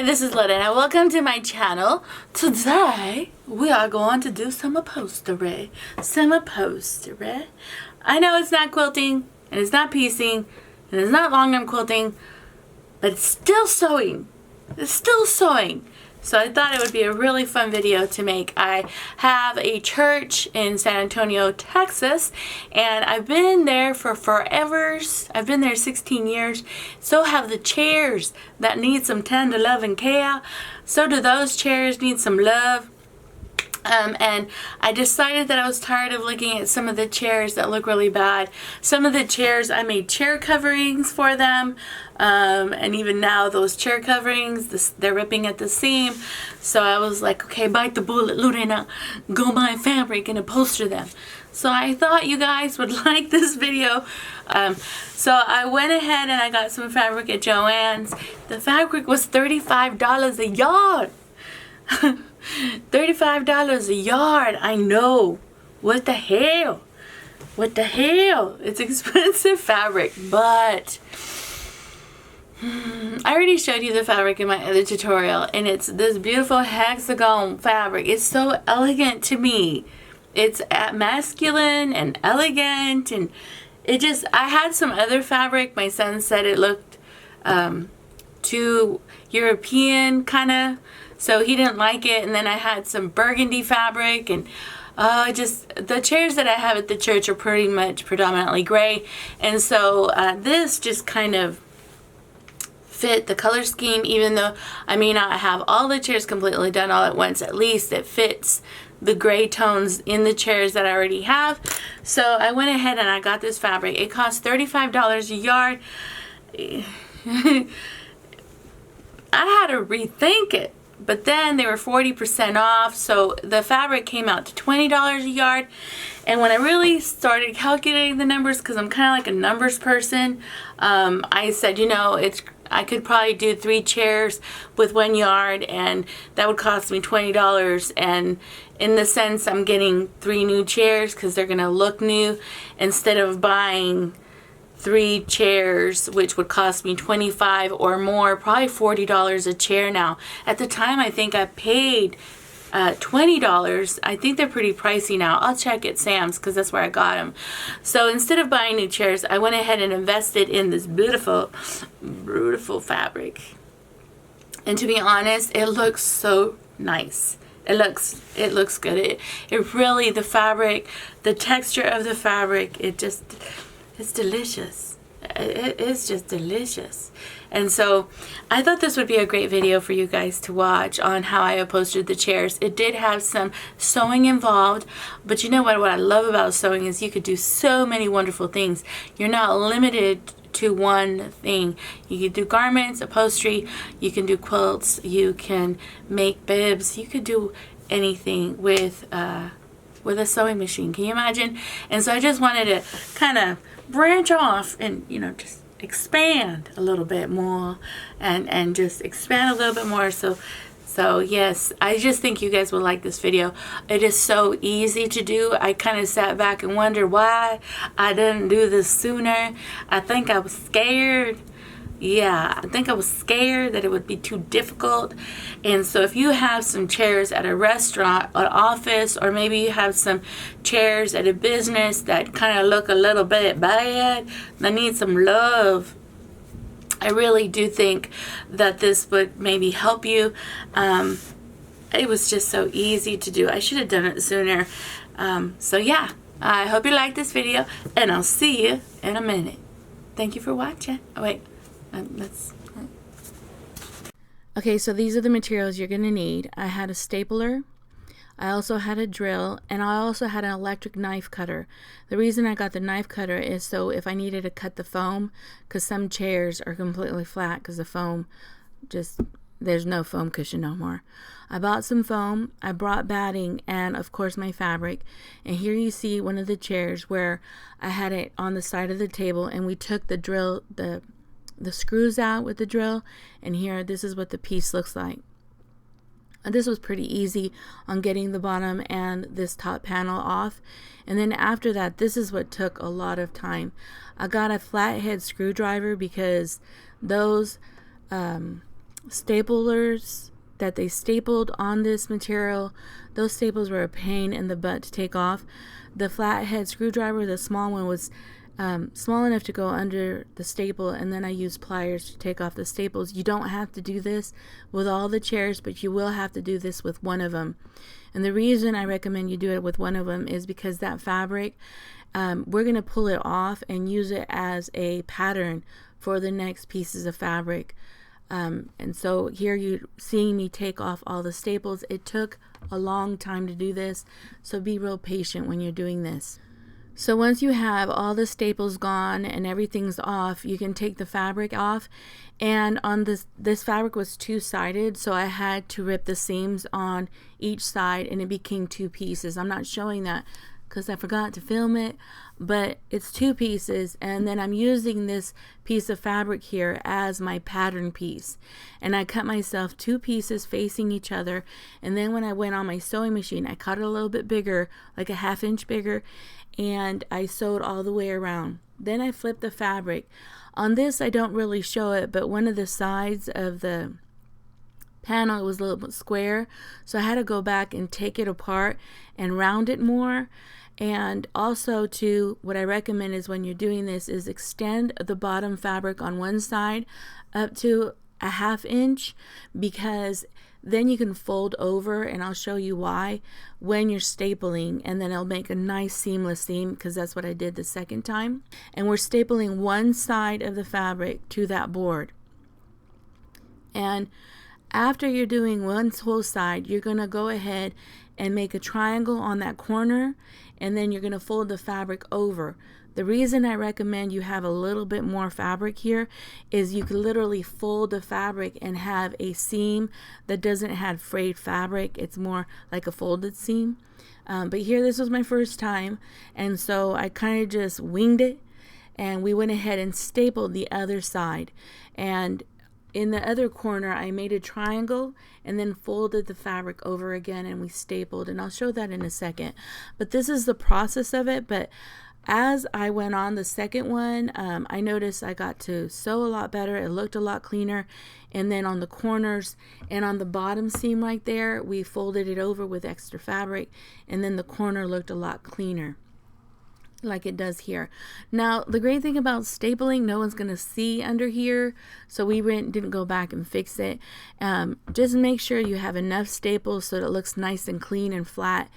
Hi, this is Lynn and welcome to my channel. Today we are going to do some upholstery. I know it's not quilting and it's not piecing and it's not long arm quilting, but it's still sewing. So I thought it would be a really fun video to make. I have a church in San Antonio, Texas, and I've been there for forevers. I've been there 16 years. So have the chairs that need some tender love and care. So do those chairs need some love. And I decided that I was tired of looking at some of the chairs that look really bad. Some of the chairs, I made chair coverings for them. And even now those chair coverings, they're ripping at the seam. So I was like, okay, bite the bullet, Lorena, go buy fabric and upholster them. So I thought you guys would like this video. So I went ahead and I got some fabric at Joann's. The fabric was $35 a yard. $35 a yard. I know. What the hell? It's expensive fabric, but I already showed you the fabric in my other tutorial, and it's this beautiful hexagon fabric. It's so elegant to me. It's masculine and elegant, and it just, I had some other fabric. My son said it looked too European kind of, so he didn't like it. And then I had some burgundy fabric, and the chairs that I have at the church are pretty much predominantly gray, and so this just kind of fit the color scheme. Even though I may not have all the chairs completely done all at once, at least it fits the gray tones in the chairs that I already have. So I went ahead and I got this fabric. It cost $35 a yard. I had to rethink it, but then they were 40% off, so the fabric came out to $20 a yard. And when I really started calculating the numbers, because I'm kind of like a numbers person, I said, you know, I could probably do 3 chairs with 1 yard, and that would cost me $20. And in the sense, I'm getting 3 new chairs because they're gonna look new, instead of buying 3 chairs, which would cost me $25 or more, probably $40 a chair now. At the time, I think I paid $20. I think they're pretty pricey now. I'll check at Sam's because that's where I got them. So instead of buying new chairs, I went ahead and invested in this beautiful fabric. And to be honest, it looks so nice. It looks good. It really, the fabric, the texture of the fabric, it's delicious. It's just delicious. And so I thought this would be a great video for you guys to watch on how I upholstered the chairs. It did have some sewing involved, but you know what I love about sewing is you could do so many wonderful things. You're not limited to one thing. You could do garments, upholstery, you can do quilts, you can make bibs, you could do anything with a sewing machine. Can you imagine? And so I just wanted to kind of branch off and, you know, just expand a little bit more and just expand a little bit more. So yes, I just think you guys will like this video. It is so easy to do. I kind of sat back and wondered why I didn't do this sooner. I think I was scared. Yeah, I think I was scared that it would be too difficult. And so if you have some chairs at a restaurant, an office, or maybe you have some chairs at a business that kind of look a little bit bad, that need some love, I really do think that this would maybe help you. It was just so easy to do. I should have done it sooner. So yeah, I hope you like this video, and I'll see you in a minute. Thank you for watching. Oh wait. Okay, so these are the materials you're going to need. I had a stapler, I also had a drill, and I also had an electric knife cutter. The reason I got the knife cutter is so if I needed to cut the foam, because some chairs are completely flat because the foam just, there's no foam cushion no more. I bought some foam, I brought batting, and of course my fabric. And here you see one of the chairs where I had it on the side of the table, and we took the drill, the screws out with the drill, and here, this is what the piece looks like. And this was pretty easy on getting the bottom and this top panel off. And then after that, this is what took a lot of time. I got a flathead screwdriver because those staplers that they stapled on this material. Those staples were a pain in the butt to take off. The flathead screwdriver, the small one, was small enough to go under the staple, and then I used pliers to take off the staples. You don't have to do this with all the chairs, but you will have to do this with one of them. And the reason I recommend you do it with one of them is because that fabric, we're going to pull it off and use it as a pattern for the next pieces of fabric. And so here you're seeing me take off all the staples. It took a long time to do this, so be real patient when you're doing this. So once you have all the staples gone and everything's off, you can take the fabric off. And on this fabric was two-sided, so I had to rip the seams on each side, and it became two pieces. I'm not showing that because I forgot to film it, but it's two pieces, and then I'm using this piece of fabric here as my pattern piece. And I cut myself two pieces facing each other, and then when I went on my sewing machine, I cut it a little bit bigger, like a 1/2 inch bigger, and I sewed all the way around. Then I flipped the fabric. On this, I don't really show it, but one of the sides of the panel was a little bit square, so I had to go back and take it apart and round it more. And also too, what I recommend is when you're doing this is extend the bottom fabric on one side up to a 1/2 inch, because then you can fold over, and I'll show you why, when you're stapling, and then it'll make a nice seamless seam, because that's what I did the second time. And we're stapling one side of the fabric to that board. And after you're doing one whole side, you're going to go ahead and make a triangle on that corner, and then you're going to fold the fabric over. The reason I recommend you have a little bit more fabric here is you can literally fold the fabric and have a seam that doesn't have frayed fabric. It's more like a folded seam. But here, this was my first time, and so I kind of just winged it, and we went ahead and stapled the other side. And in the other corner, I made a triangle and then folded the fabric over again, and we stapled, and I'll show that in a second. But this is the process of it. But as I went on the second one, I noticed I got to sew a lot better. It looked a lot cleaner. And then on the corners and on the bottom seam right there, we folded it over with extra fabric, and then the corner looked a lot cleaner, like it does here. Now, the great thing about stapling, no one's going to see under here, so we didn't go back and fix it. Just make sure you have enough staples so that it looks nice and clean and flat.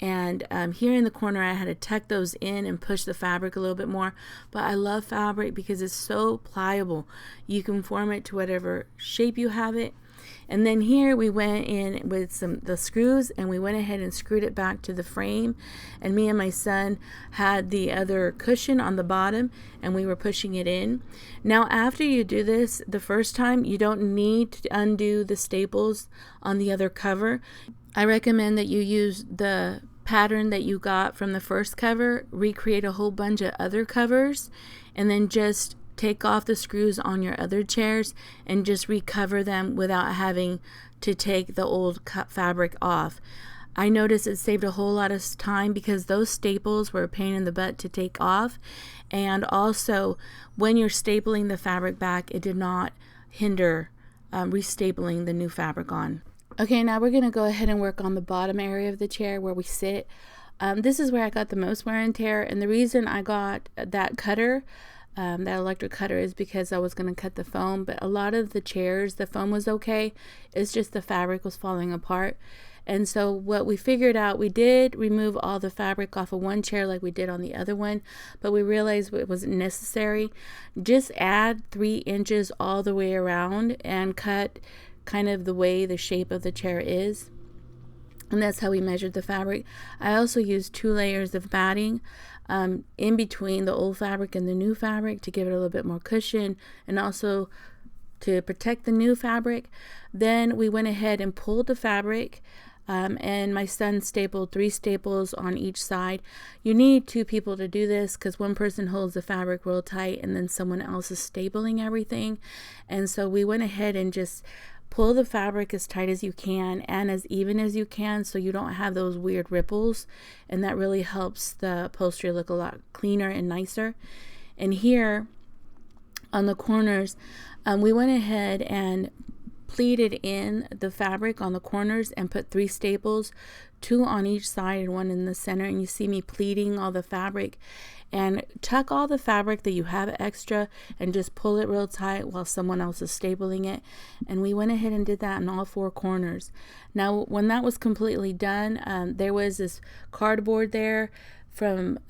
And here in the corner, I had to tuck those in and push the fabric a little bit more. But I love fabric because it's so pliable. You can form it to whatever shape you have it. And then here we went in with the screws, and we went ahead and screwed it back to the frame. And me and my son had the other cushion on the bottom, and we were pushing it in. Now, after you do this the first time, you don't need to undo the staples on the other cover. I recommend that you use the pattern that you got from the first cover, recreate a whole bunch of other covers, and then just take off the screws on your other chairs and just recover them without having to take the old fabric off. I noticed it saved a whole lot of time because those staples were a pain in the butt to take off, and also when you're stapling the fabric back, it did not hinder restapling the new fabric on. Okay, now we're going to go ahead and work on the bottom area of the chair where we sit. This is where I got the most wear and tear, and the reason I got that cutter, that electric cutter, is because I was going to cut the foam. But a lot of the chairs, the foam was okay. It's just the fabric was falling apart. And so what we figured out, we did remove all the fabric off of one chair like we did on the other one, but we realized it wasn't necessary. Just add 3 inches all the way around and cut kind of the way the shape of the chair is. And that's how we measured the fabric. I also used 2 layers of batting in between the old fabric and the new fabric to give it a little bit more cushion and also to protect the new fabric. Then we went ahead and pulled the fabric, and my son stapled 3 staples on each side. You need 2 people to do this because one person holds the fabric real tight and then someone else is stapling everything. And so we went ahead and just pull the fabric as tight as you can and as even as you can so you don't have those weird ripples, and that really helps the upholstery look a lot cleaner and nicer. And here on the corners, we went ahead and pleated in the fabric on the corners and put 3 staples, 2 on each side and 1 in the center. And you see me pleating all the fabric. And tuck all the fabric that you have extra and just pull it real tight while someone else is stapling it. And we went ahead and did that in all 4 corners. Now, when that was completely done, there was this cardboard there from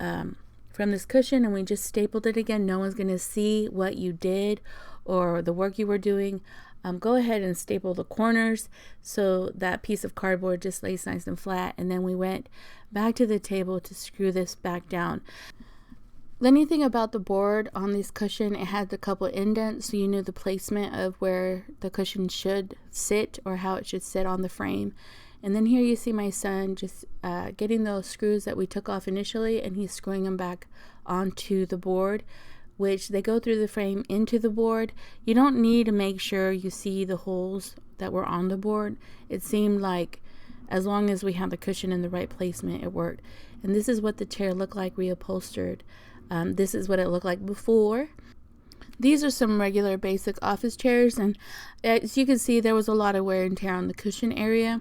this cushion, and we just stapled it again. No one's going to see what you did or the work you were doing. Go ahead and staple the corners so that piece of cardboard just lays nice and flat. And then we went back to the table to screw this back down. The neat thing about the board on this cushion, it had a couple indents, so you knew the placement of where the cushion should sit or how it should sit on the frame. And then here you see my son just getting those screws that we took off initially, and he's screwing them back onto the board, which they go through the frame into the board. You don't need to make sure you see the holes that were on the board. It seemed like as long as we had the cushion in the right placement, it worked. And this is what the chair looked like reupholstered. This is what it looked like before. These are some regular basic office chairs, and as you can see, there was a lot of wear and tear on the cushion area.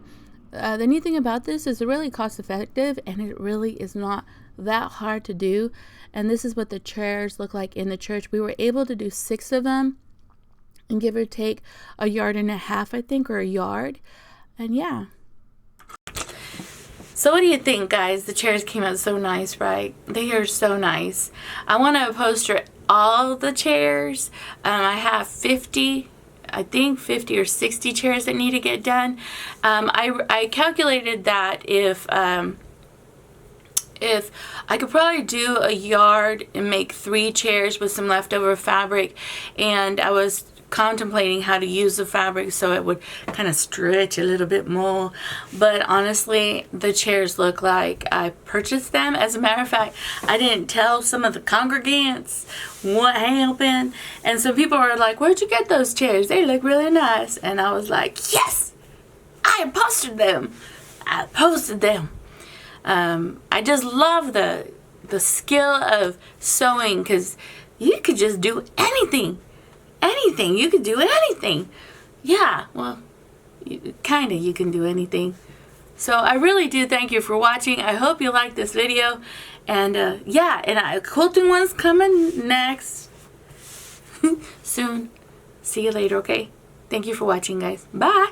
The neat thing about this is it's really cost effective, and it really is not that hard to do. And this is what the chairs look like in the church. We were able to do 6 of them and give or take 1.5 yards, I think, or a yard. And yeah. So what do you think, guys? The chairs came out so nice, right? They are so nice. I want to upholster all the chairs. I have 50 or 60 chairs that need to get done. I calculated that if I could probably do 1 yard and make 3 chairs with some leftover fabric, and I was contemplating how to use the fabric so it would kind of stretch a little bit more. But honestly, the chairs look like I purchased them. As a matter of fact, I didn't tell some of the congregants what happened, and some people were like, "Where'd you get those chairs? They look really nice." And I was like, "Yes, I posted them. I posted them." I just love the skill of sewing, because you could just do anything. You could do anything. Yeah, well, you can do anything. So I really do thank you for watching. I hope you liked this video. And yeah, and quilting one's coming next soon. See you later, okay? Thank you for watching, guys. Bye.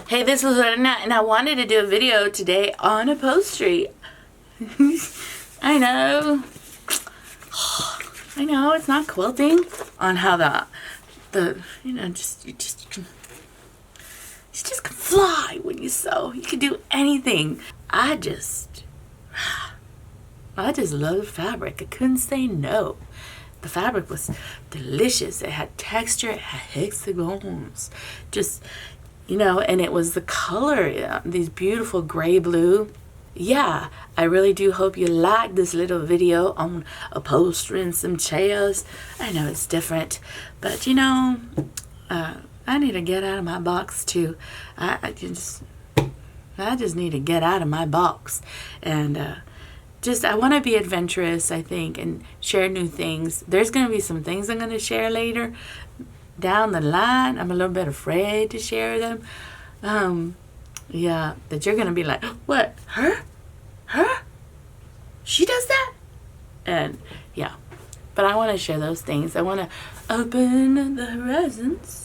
Hey, this is Annette, and I wanted to do a video today on upholstery. I know, it's not quilting. On how you just can fly when you sew. You can do anything. I just love fabric. I couldn't say no. The fabric was delicious. It had texture. It had hexagons. And it was the color, these beautiful gray blue. Yeah, I really do hope you liked this little video on upholstering some chairs. I know it's different, but I need to get out of my box too. I just need to get out of my box, and I want to be adventurous, I think, and share new things. There's going to be some things I'm going to share later down the line. I'm a little bit afraid to share them. Yeah, that you're gonna be like, what? Her? She does that? And yeah, but I want to share those things. I want to open the horizons.